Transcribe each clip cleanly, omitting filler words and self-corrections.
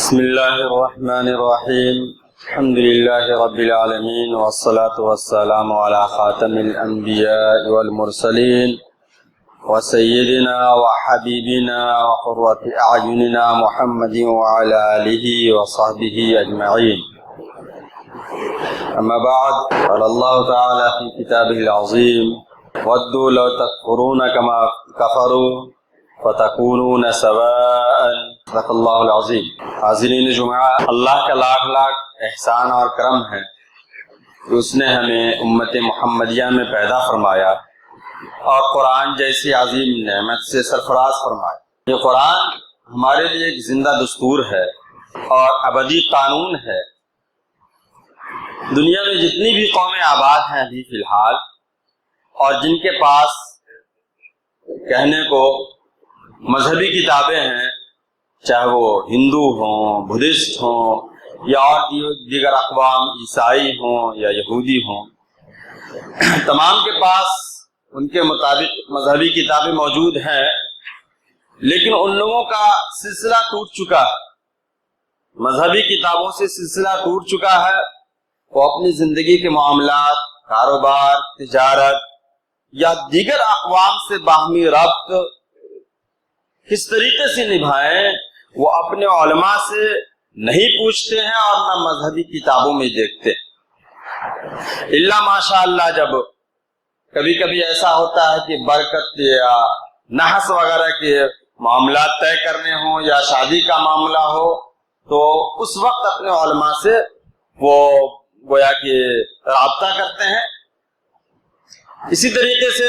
بسم اللہ الرحمن الرحیم الحمد للہ رب العالمین والصلاة والسلام علی خاتم الانبیاء والمرسلین وسیدنا وحبیبنا وقرۃ اعیننا محمد وعلی آلہ وصحبہ اجمعین. اما بعد، قال اللہ تعالی فی کتابہ العظیم ودوا لو تکفرون کما کفروا فتکونون سواء. صدق اللہ العظیم. حاضرین جمعہ، اللہ کا لاکھ لاکھ احسان اور کرم ہے کہ اس نے ہمیں امت محمدیہ میں پیدا فرمایا اور قرآن جیسی عظیم نعمت سے سرفراز فرمایا. یہ قرآن ہمارے لیے ایک زندہ دستور ہے اور ابدی قانون ہے. دنیا میں جتنی بھی قومیں آباد ہیں ابھی فی الحال، اور جن کے پاس کہنے کو مذہبی کتابیں ہیں، چاہے وہ ہندو ہوں، بدھسٹ ہوں یا اور دیگر اقوام، عیسائی ہوں یا یہودی ہوں، تمام کے پاس ان کے مطابق مذہبی کتابیں موجود ہیں، لیکن ان لوگوں کا سلسلہ ٹوٹ چکا ہے. مذہبی کتابوں سے سلسلہ ٹوٹ چکا ہے. وہ اپنی زندگی کے معاملات، کاروبار، تجارت یا دیگر اقوام سے باہمی ربط کس طریقے سے نبھائیں وہ اپنے علماء سے نہیں پوچھتے ہیں اور نہ مذہبی کتابوں میں دیکھتے. الا ماشاء اللہ جب کبھی کبھی ایسا ہوتا ہے کہ برکت یا نحس وغیرہ کے معاملات طے کرنے ہوں یا شادی کا معاملہ ہو، تو اس وقت اپنے علماء سے وہ گویا کہ رابطہ کرتے ہیں. اسی طریقے سے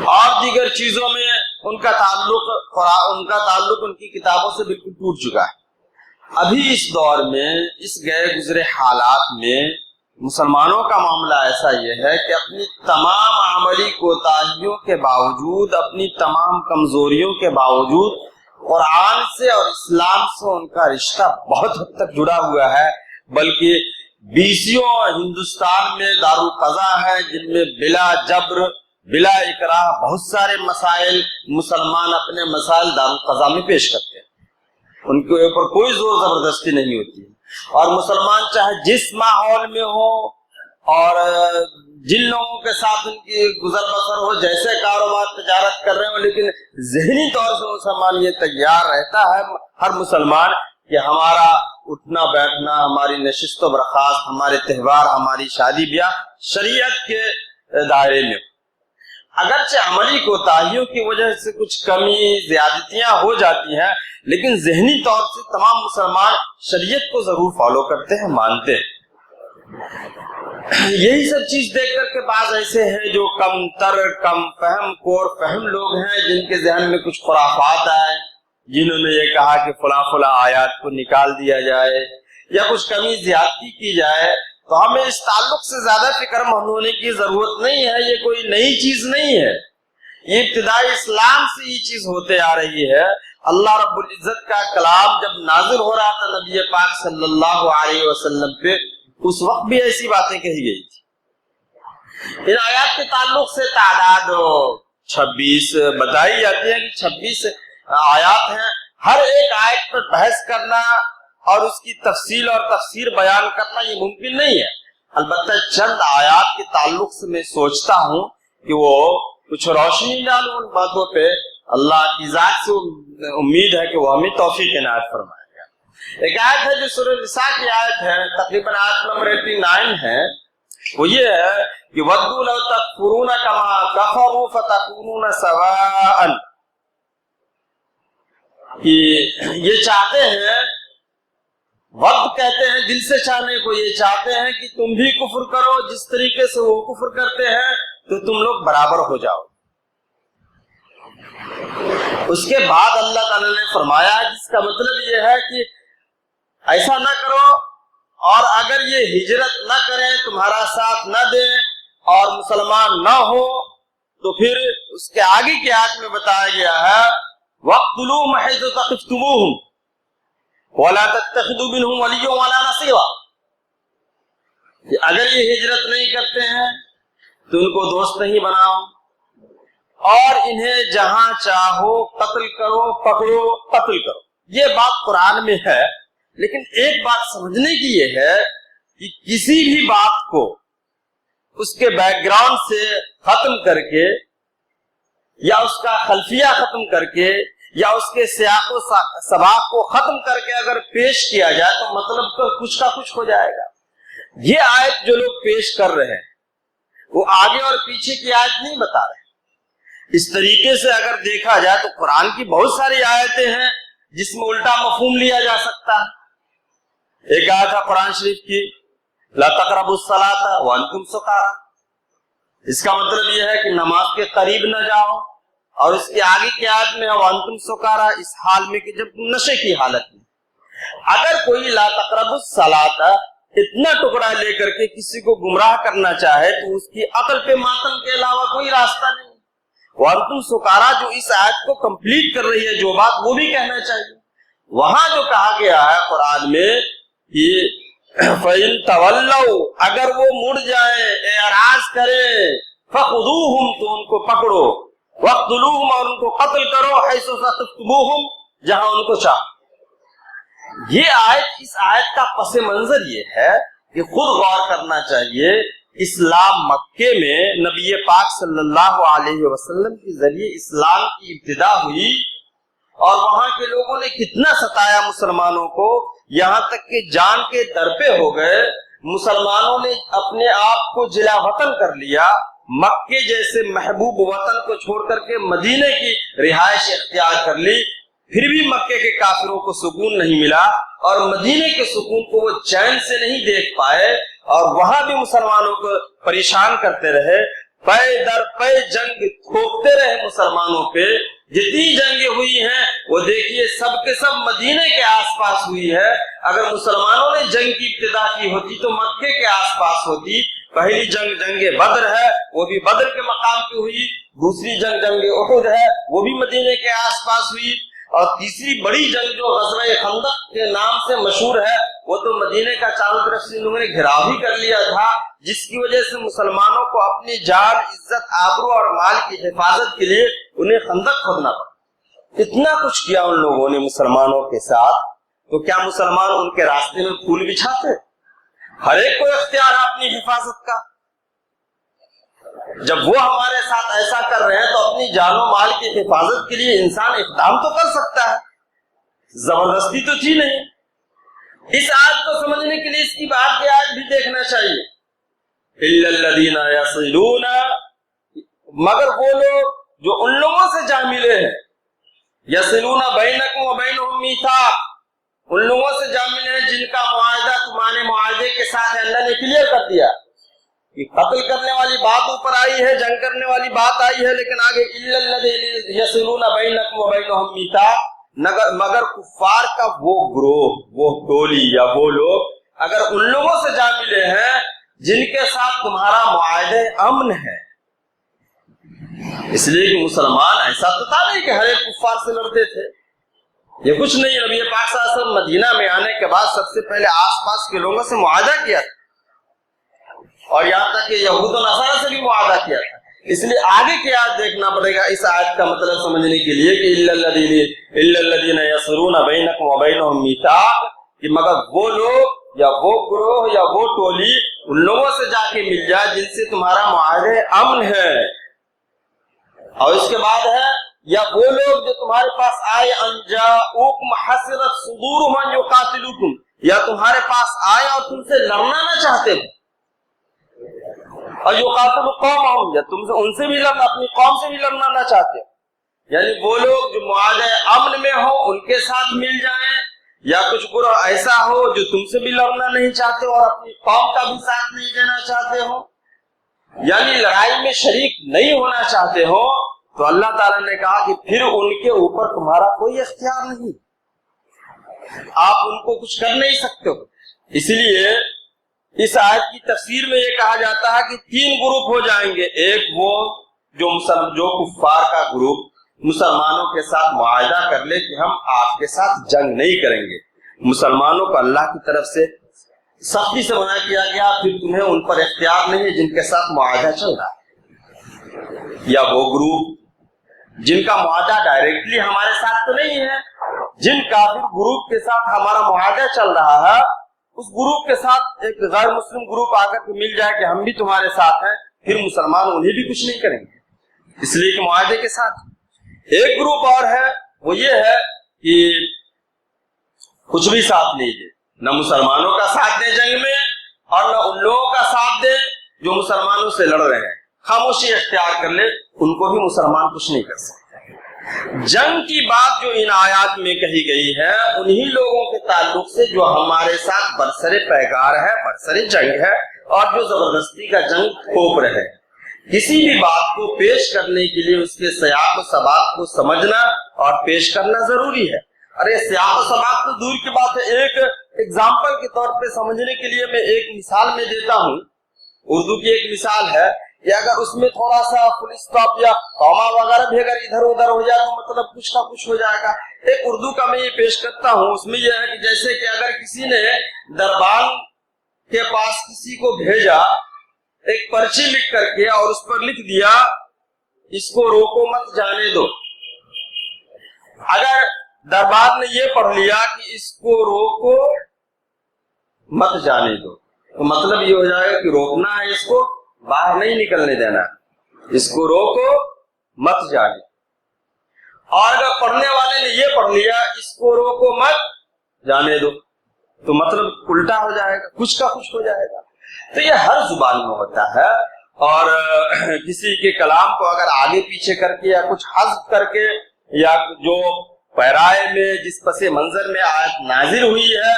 اور دیگر چیزوں میں ان کا تعلق ان کی کتابوں سے بالکل ٹوٹ چکا ہے. ابھی اس دور میں، اس گئے گزرے حالات میں، مسلمانوں کا معاملہ ایسا یہ ہے کہ اپنی تمام عملی کوتاہیوں کے باوجود، اپنی تمام کمزوریوں کے باوجود قرآن سے اور اسلام سے ان کا رشتہ بہت حد تک جڑا ہوا ہے. بلکہ بیسیوں ہندوستان میں دارالقضا ہے جن میں بلا جبر، بلا اکراہ بہت سارے مسائل مسلمان اپنے مسائل دارالقضا میں پیش کرتے ہیں. ان کے اوپر کوئی زور زبردستی نہیں ہوتی ہے، اور مسلمان چاہے جس ماحول میں ہو اور جن لوگوں کے ساتھ ان کی گزر بسر ہو، جیسے کاروبار تجارت کر رہے ہو، لیکن ذہنی طور سے مسلمان یہ تیار رہتا ہے، ہر مسلمان، کہ ہمارا اٹھنا بیٹھنا، ہماری نشست و برخاست، ہمارے تہوار، ہماری شادی بیاہ شریعت کے دائرے میں. اگرچہ عملی کوتاہیوں کی وجہ سے کچھ کمی زیادتیاں ہو جاتی ہیں، لیکن ذہنی طور سے تمام مسلمان شریعت کو ضرور فالو کرتے ہیں، مانتے ہیں. یہی سب چیز دیکھ کر کے بعض ایسے ہیں جو کم تر، کم فہم، کور فہم لوگ ہیں، جن کے ذہن میں کچھ خرافات آئے، جنہوں نے یہ کہا کہ فلاں فلاں آیات کو نکال دیا جائے یا کچھ کمی زیادتی کی جائے. تو ہمیں اس تعلق سے زیادہ فکر مند ہونے کی ضرورت نہیں ہے. یہ کوئی نئی چیز نہیں ہے، یہ ابتدائی اسلام سے یہ چیز ہوتے آ رہی ہے. اللہ رب العزت کا کلام جب نازل ہو رہا تھا نبی پاک صلی اللہ علیہ وسلم پہ، اس وقت بھی ایسی باتیں کہی گئی تھی. ان آیات کے تعلق سے تعداد 26 بتائی جاتی ہے کہ 26 آیات ہیں. ہر ایک آیت پر بحث کرنا اور اس کی تفصیل اور تفسیر بیان کرنا یہ ممکن نہیں ہے. البتہ چند آیات کے تعلق سے میں سوچتا ہوں کہ وہ کچھ روشنی ڈالوں ان باتوں پہ. اللہ کی ذات سے امید ہے کہ وہ ہمیں توفیق عنایت فرمائے گا. ایک آیت ہے جو سورہ نساء کی آیت ہے، تقریباً آیت نمبر 89 ہے. وہ یہ ہے کہ وَدُّوا لَوْ تَكْفُرُونَ كَمَا كَفَرُوا فَتَكُونُونَ سَوَاءً، کہ یہ چاہتے ہیں، وقت کہتے ہیں دل سے چاہنے کو، یہ چاہتے ہیں کہ تم بھی کفر کرو جس طریقے سے وہ کفر کرتے ہیں، تو تم لوگ برابر ہو جاؤ. اس کے بعد اللہ تعالی نے فرمایا جس کا مطلب یہ ہے کہ ایسا نہ کرو، اور اگر یہ ہجرت نہ کریں، تمہارا ساتھ نہ دیں اور مسلمان نہ ہو، تو پھر اس کے آگے کی آیت میں بتایا گیا ہے وَاقْتُلُوهُمْ حَيْثُ ثَقِفْتُمُوهُمْ وَلَا تَتَّخِذُوا مِنْهُمْ وَلِيًّا وَلَا نَصِيرًا، کہ اگر یہ ہجرت نہیں کرتے ہیں تو ان کو دوست نہیں بناؤ، اور انہیں جہاں چاہو قتل کرو، پکڑو، قتل کرو. یہ بات قرآن میں ہے، لیکن ایک بات سمجھنے کی یہ ہے کہ کسی بھی بات کو اس کے بیک گراؤنڈ سے ختم کر کے یا اس کا خلفیہ ختم کر کے یا اس کے سیاق و سباق کو ختم کر کے اگر پیش کیا جائے تو مطلب تو کچھ کا کچھ ہو جائے گا. یہ آیت جو لوگ پیش کر رہے ہیں وہ آگے اور پیچھے کی آیت نہیں بتا رہے. اس طریقے سے اگر دیکھا جائے تو قرآن کی بہت ساری آیتیں ہیں جس میں الٹا مفہوم لیا جا سکتا ہے. ایک آیت ہے قرآن شریف کی لا تقربوا الصلاۃ وانتم سکارى. اس کا مطلب یہ ہے کہ نماز کے قریب نہ جاؤ، اور اس کے آگے کی آیت میں وانتم سکارى، اس حال میں کہ جب تم نشے کی حالت میں. اگر کوئی لا تقربوا الصلاۃ اتنا ٹکڑا لے کر کے کسی کو گمراہ کرنا چاہے تو اس کی عقل پہ ماتم کے علاوہ کوئی راستہ نہیں. وانتم سکارى جو اس آیت کو کمپلیٹ کر رہی ہے جو بات، وہ بھی کہنا چاہیے. وہاں جو کہا گیا ہے قرآن میں کہ فَإِن تَوَلَّوْا، اگر وہ مڑ جائیں، اعراض کریں، فَخُذُوهُمْ، تو ان کو پکڑو، وَاقْتُلُوهُمْ، اور ان کو قتل کرو، حَيْثُ ثَقَفْتُمُوهُمْ، جہاں ان کو چاہو. یہ آیت، اس آیت کا پس منظر یہ ہے کہ خود غور کرنا چاہیے. اسلام مکے میں نبی پاک صلی اللہ علیہ وسلم کے ذریعے اسلام کی ابتدا ہوئی، اور وہاں کے لوگوں نے کتنا ستایا مسلمانوں کو، یہاں تک کہ جان کے در پہ ہو گئے. مسلمانوں نے اپنے آپ کو جلا وطن کر لیا، مکے جیسے محبوب وطن کو چھوڑ کر کے مدینے کی رہائش اختیار کر لی. پھر بھی مکے کے کافروں کو سکون نہیں ملا، اور مدینے کے سکون کو وہ چین سے نہیں دیکھ پائے، اور وہاں بھی مسلمانوں کو پریشان کرتے رہے. پے در پے جنگ تھوپتے رہے مسلمانوں پہ. جتنی جنگیں ہوئی ہیں وہ دیکھیے سب کے سب مدینے کے آس پاس ہوئی ہے. اگر مسلمانوں نے جنگ کی ابتدا کی ہوتی تو مکے کے آس پاس ہوتی. پہلی جنگ جنگ بدر ہے، وہ بھی بدر کے مقام پہ ہوئی. دوسری جنگ جنگ احد ہے، وہ بھی مدینے کے آس پاس ہوئی. اور تیسری بڑی جنگ جو غزوہ خندق کے نام سے مشہور ہے، وہ تو مدینے کا چاروں طرف سے انہوں نے گھیراؤ ہی کر لیا تھا، جس کی وجہ سے مسلمانوں کو اپنی جان، عزت، آبرو اور مال کی حفاظت کے لیے انہیں خندق کھودنا پڑا. اتنا کچھ کیا ان لوگوں نے مسلمانوں کے ساتھ، تو کیا مسلمان ان کے راستے میں پھول بچھاتے؟ ہر ایک کو اختیار ہے اپنی حفاظت کا. جب وہ ہمارے ساتھ ایسا کر رہے ہیں تو اپنی جان و مال کی حفاظت کے لیے انسان اقدام تو کر سکتا ہے. زبردستی تو تھی نہیں. اس آیت کو سمجھنے کے لیے اس کی بات کی آیت بھی دیکھنا چاہیے. إِلَّا الَّذِينَ يَصِلُونَ، مگر وہ لوگ جو ان لوگوں سے جا ملے ہیں. يَصِلُونَ بَيْنَكُمْ وَبَيْنَهُمْ مِيثَاقٌ، ان لوگوں سے جا ملے ہیں جن کا معاہدہ تمہارے معاہدے کے ساتھ اللہ نے کلیئر کر دیا. قتل کرنے والی بات اوپر آئی ہے، جنگ کرنے والی بات آئی ہے، لیکن آگے إِلَّا الَّذِينَ يَصِلُونَ بَيْنَكُمْ وَبَيْنَهُمْ مِيثَاقٌ، مگر کفار کا وہ گروہ، وہ ٹولی یا وہ لوگ اگر ان لوگوں سے جا ملے ہیں جن کے ساتھ تمہارا معاہدہ امن ہے. اس لیے کہ مسلمان ایسا تو تھا نہیں کہ ہر ایک کفار سے لڑتے تھے. یہ کچھ نہیں. نبی پاک صلی اللہ علیہ وسلم مدینہ میں آنے کے بعد سب سے پہلے آس پاس کے لوگوں سے معاہدہ کیا تھا، اور یہاں تک کہ یہود و نصارہ سے بھی معاہدہ کیا تھا. اس لیے آگے کی آیت دیکھنا پڑے گا اس آیت کا مطلب سمجھنے کے لیے کہ إِلَّا الَّذِينَ يَصِلُونَ بَيْنَكُمْ وَبَيْنَهُمْ مِيثَاقٌ، کہ مگر وہ لوگ یا وہ گروہ یا وہ ٹولی ان لوگوں سے جا کے مل جائے جن سے تمہارا معاہدہ امن ہے. اور اس کے بعد ہے یا وہ لوگ جو تمہارے پاس آئے ان جاءوکم حسرت صدورہم ان یقاتلوکم، یا تمہارے پاس آئے اور تم سے لڑنا نہ چاہتے ہو. اور یقاتلوا قومہم، یا تم سے ان سے بھی لڑنا، اپنی قوم سے بھی لڑنا نہ چاہتے ہو. یعنی وہ لوگ جو معاہدہ امن میں ہو ان کے ساتھ مل جائیں، یا کچھ گروہ ایسا ہو جو تم سے بھی لڑنا نہیں چاہتے اور اپنی قوم کا بھی ساتھ نہیں دینا چاہتے ہو، یعنی لڑائی میں شریک نہیں ہونا چاہتے ہو. تو اللہ تعالیٰ نے کہا کہ پھر ان کے اوپر تمہارا کوئی اختیار نہیں، آپ ان کو کچھ کر نہیں سکتے ہو. اس لیے اس آیت کی تفسیر میں یہ کہا جاتا ہے کہ 3 گروپ ہو جائیں گے. ایک وہ جو کفار کا گروپ مسلمانوں کے ساتھ معاہدہ کر لے کہ ہم آپ کے ساتھ جنگ نہیں کریں گے. مسلمانوں کو اللہ کی طرف سے سختی سے منع کیا گیا، پھر تمہیں ان پر اختیار نہیں ہے جن کے ساتھ معاہدہ چل رہا ہے. یا وہ گروپ جن کا معاہدہ ڈائریکٹلی ہمارے ساتھ تو نہیں ہے، جن کافر گروپ کے ساتھ ہمارا معاہدہ چل رہا ہے، اس گروپ کے ساتھ ایک غیر مسلم گروپ آ کر کے مل جائے کہ ہم بھی تمہارے ساتھ ہیں، پھر مسلمان انہیں بھی کچھ نہیں کریں گے، اس لیے کہ معاہدے کے ساتھ۔ ایک گروپ اور ہے، وہ یہ ہے کہ کچھ بھی ساتھ نہیں دے، نہ مسلمانوں کا ساتھ دے جنگ میں اور نہ ان لوگوں کا ساتھ دے جو مسلمانوں سے لڑ رہے ہیں، خاموشی اختیار کر لے، ان کو بھی مسلمان کچھ نہیں کر سکتے۔ جنگ کی بات جو ان آیات میں کہی گئی ہے انہی لوگوں کے تعلق سے جو ہمارے ساتھ برسر پیگار ہے، برسر جنگ ہے، اور جو زبردستی کا جنگ تھوپ رہے۔ کسی بھی بات کو پیش کرنے کے لیے اس کے سیاق و سباق کو سمجھنا اور پیش کرنا ضروری ہے۔ ارے سیاق و سباق تو دور کی بات ہے، ایک ایگزامپل کے طور پہ سمجھنے کے لیے میں ایک مثال میں دیتا ہوں۔ اردو کی ایک مثال ہے کہ اگر اس میں تھوڑا سا فل اسٹاپ یا کاما وغیرہ بھی اگر ادھر ادھر ہو جائے تو مطلب کچھ نہ کچھ ہو جائے گا۔ ایک اردو کا میں یہ پیش کرتا ہوں، اس میں یہ ہے کہ جیسے کہ اگر کسی نے دربان کے پاس کسی کو بھیجا ایک پرچی لکھ کر کے اور اس پر لکھ دیا اس کو روکو مت جانے دو۔ اگر دربار نے یہ پڑھ لیا کہ اس کو روکو مت جانے دو تو مطلب یہ ہو جائے گا کہ روکنا ہے، اس کو باہر نہیں نکلنے دینا، اس کو روکو مت جانے۔ اور اگر پڑھنے والے نے یہ پڑھ لیا اس کو روکو مت جانے دو تو مطلب الٹا ہو جائے گا، کچھ کا کچھ ہو جائے گا۔ تو یہ ہر زبان میں ہوتا ہے، اور کسی کے کلام کو اگر آگے پیچھے کر کے یا کچھ حذف کر کے یا جو پیرائے میں جس پس منظر میں آیت نازل ہوئی ہے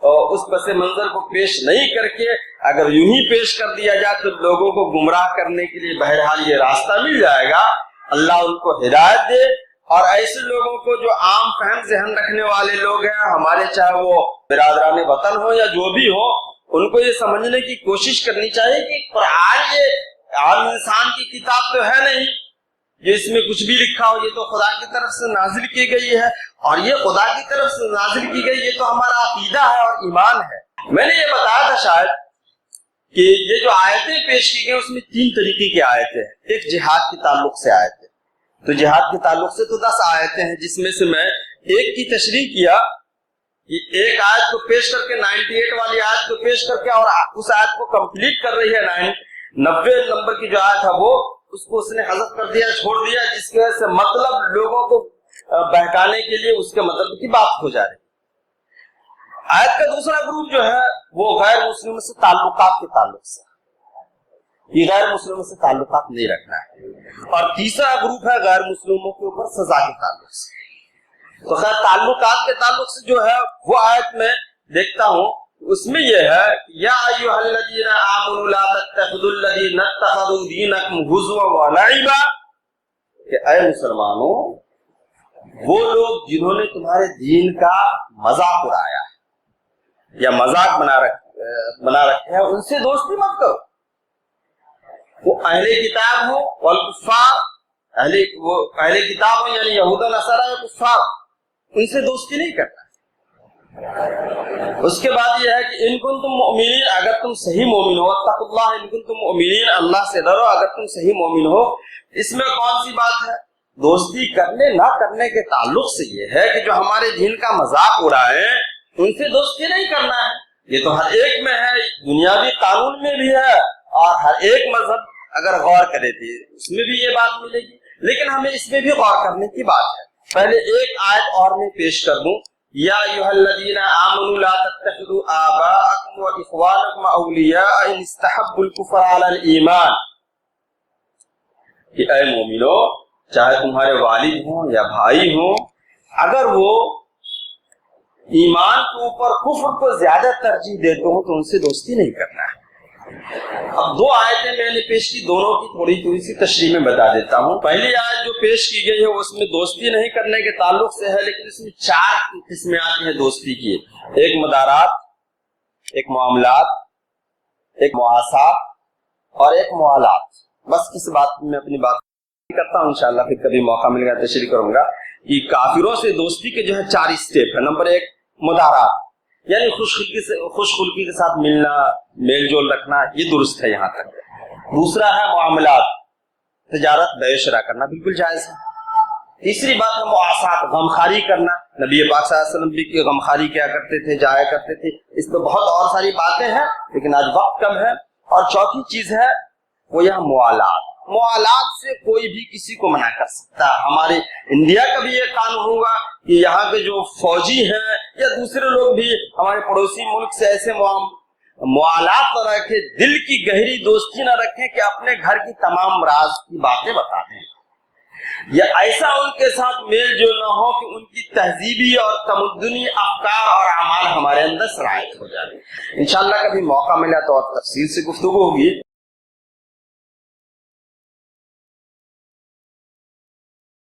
اور اس پس منظر کو پیش نہیں کر کے اگر یوں ہی پیش کر دیا جائے تو لوگوں کو گمراہ کرنے کے لیے بہرحال یہ راستہ مل جائے گا۔ اللہ ان کو ہدایت دے، اور ایسے لوگوں کو جو عام فہم ذہن رکھنے والے لوگ ہیں ہمارے، چاہے وہ برادران وطن ہو یا جو بھی ہو، ان کو یہ سمجھنے کی کوشش کرنی چاہیے کہ قرآن یہ عام انسان کی کتاب تو ہے نہیں، یہ اس میں کچھ بھی لکھا ہو، یہ تو خدا کی طرف سے نازل کی گئی ہے، اور یہ خدا کی طرف سے نازل کی گئی یہ تو ہمارا عقیدہ ہے اور ایمان ہے۔ میں نے یہ بتایا تھا شاید کہ یہ جو آیتیں پیش کی گئی اس میں 3 طریقے کی آیتیں ہیں۔ ایک جہاد کے تعلق سے آیتیں، تو جہاد کے تعلق سے تو 10 آیتیں ہیں، جس میں سے میں ایک کی تشریح کیا، ایک آیت کو پیش کر کے 98 والی آیت کو پیش کر کے اور اس آیت کو کمپلیٹ کر رہی ہے 90 نمبر کی جو آیت ہے وہ اس کو اس نے حذف کر دیا، چھوڑ دیا، جس کی وجہ سے مطلب لوگوں کو بہکانے کے لیے اس کے مطلب کی بات ہو جا رہی۔ آیت کا دوسرا گروپ جو ہے وہ غیر مسلموں سے تعلقات کے تعلق سے، یہ غیر مسلموں سے تعلقات نہیں رکھنا ہے، اور تیسرا گروپ ہے غیر مسلموں کے اوپر سزا کے تعلق سے۔ تو خیر تعلقات کے تعلق سے جو ہے وہ آیت میں دیکھتا ہوں، اس میں یہ ہے یا ایھا الذین آمنوا لا تتخذوا الذین اتخذوا دینکم ہزوا ولعبا، کہ اے مسلمانوں وہ لوگ جنہوں نے تمہارے دین کا مذاق اڑایا ہے یا مذاق بنا رکھے ہیں ان سے دوستی مت کرو، وہ اہل کتاب ہو والکفار، اہل کتاب ہو یعنی یہود و نصارہ یا کفار، ان سے دوستی نہیں کرنا۔ اس کے بعد یہ ہے کہ ان کنتم مؤمنین، اگر تم صحیح مومن ہو، اتقوا اللہ ان کنتم مؤمنین، اللہ سے ڈرو اگر تم صحیح مومن ہو۔ اس میں کون سی بات ہے؟ دوستی کرنے نہ کرنے کے تعلق سے یہ ہے کہ جو ہمارے دین کا مذاق اڑائے ان سے دوستی نہیں کرنا ہے۔ یہ تو ہر ایک میں ہے، دنیاوی قانون میں بھی ہے، اور ہر ایک مذہب اگر غور کرے تو اس میں بھی یہ بات ملے گی، لیکن ہمیں اس میں بھی غور کرنے کی بات ہے۔ پہلے ایک آیت اور میں پیش کر دوں، یا ایھا الذین آمنوا لا تتخذوا آباءکم واخوانکم اولیاء ان استحبوا الکفر علی الایمان، کہ اے مومنو چاہے تمہارے والد ہوں یا بھائی ہوں، اگر وہ ایمان کے اوپر کفر کو زیادہ ترجیح دیتے ہوں تو ان سے دوستی نہیں کرنا ہے۔ اب 2 آیتیں میں نے پیش کی، دونوں کی تھوڑی سی تشریح میں بتا دیتا ہوں۔ پہلی آیت جو پیش کی گئی ہے اس میں دوستی نہیں کرنے کے تعلق سے ہے، لیکن اس میں 4 قسمیں آتی ہیں دوستی کی، ایک مدارات، ایک معاملات، ایک مواسات اور ایک موالات۔ بس کس بات میں اپنی بات کرتا ہوں، انشاءاللہ پھر کبھی موقع ملے گا تشریح کروں گا کہ کافروں سے دوستی کے جو ہے 4 اسٹیپ ہے۔ نمبر 1 مدارات، یعنی خوش خلقی کے ساتھ ملنا، میل جول رکھنا، یہ درست ہے یہاں تک۔ دوسرا ہے معاملات، تجارت بے شرا کرنا بالکل جائز ہے۔ تیسری بات ہے معاشات، غمخواری کرنا. نبی پاک صلی اللہ علیہ وسلم بھی غمخواری کیا کرتے تھے، جایا کرتے تھے. اس پہ بہت اور ساری باتیں ہیں لیکن آج وقت کم ہے. اور چوتھی چیز ہے وہ یہ موالات. موالات سے کوئی بھی کسی کو منع کر سکتا ہے. ہمارے انڈیا کا بھی یہ قانون ہوگا کہ یہاں کے جو فوجی ہیں یا دوسرے لوگ بھی ہمارے پڑوسی ملک سے ایسے موالات نہ رکھیں، دل کی گہری دوستی نہ رکھیں کہ اپنے گھر کی تمام راز کی باتیں بتا دیں، یا ایسا ان کے ساتھ میل جول نہ ہو کہ ان کی تہذیبی اور تمدنی افکار اور اعمال ہمارے اندر سرایت ہو جائے. انشاءاللہ کبھی موقع ملا تو اور تفصیل سے گفتگو ہوگی.